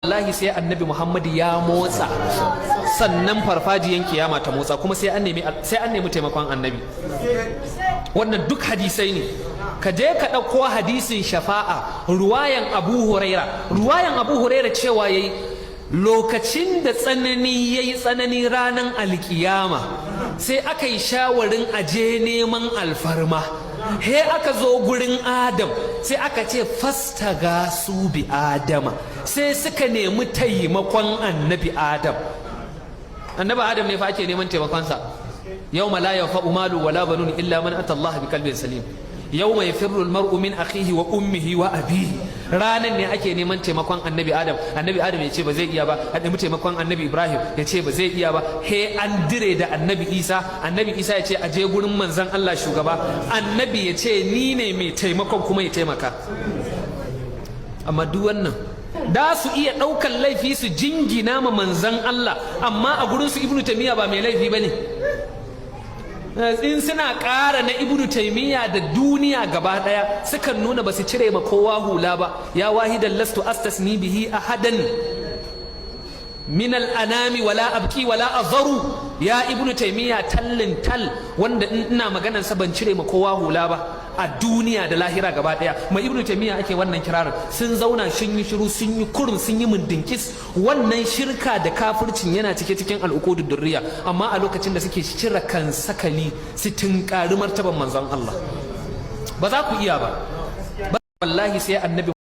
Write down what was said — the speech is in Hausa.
wallahi sai annabi Muhammad ya motsa sannan farfajiyan kiyama ta motsa kuma sai an nemi taimakon annabi. Wannan duk hadisai ne. Ka je ka ɗauko hadisin shafa'a ruwayan Abu Huraira cewa yayi lokacin da tsanani yayi tsanani ranar alkiyama sai aka yi shawarin aje neman alfarma. He aka zo gurin Adam sai aka ce fastaga su bi Adama, sai suka nemi taimakon annabi Adam. Annabi Adam ne fa ake neman taimakonsa. Yawma la yanfa'u malu wala banun illa man ata Allah bi qalbin salim. Yawma yafirru al-mar'u min akhihi wa ummihi wa abihi. Ranan ne ake neman taimakon annabi Adam. Annabi Adam ya ce ba zai iya ba. A nemi taimakon annabi Ibrahim ya ce ba zai iya ba. He an dire da annabi Isa. Annabi Isa ya ce a je gurin manzon Allah shugaba. Annabi ya ce ni ne mai taimakon kuma ya taimaka. Amma duk wannan da su iya ɗaukan laifi su jingina ma manzon Allah, amma a gurin su Ibn Taymiyyah ba mai laifi bane. In suna ƙara na Ibn Taymiyyah da duniya gaba ɗaya sukan nuna ba su cire ma kowa hula ba. Ya wahidan lastu astasni bihi ahadan min al'anami wala abki wala azaru. Ya Ibn Taymiyyah tallin tal wanda ina maganar sa ban cire ma kowa hula ba a duniya da lahira gaba ɗaya. Ma Ibn Taymiyyah ake wannan kirarin. Sun zauna sun yi shiru sun yi kurum sun yi mundinkis. Wannan shirka da kafircin yana cikin al'uqudud durriya, amma a lokacin da suke cire kan sakali su tinkari martaban manzon Allah ba za ku iya ba. Wallahi sai annabi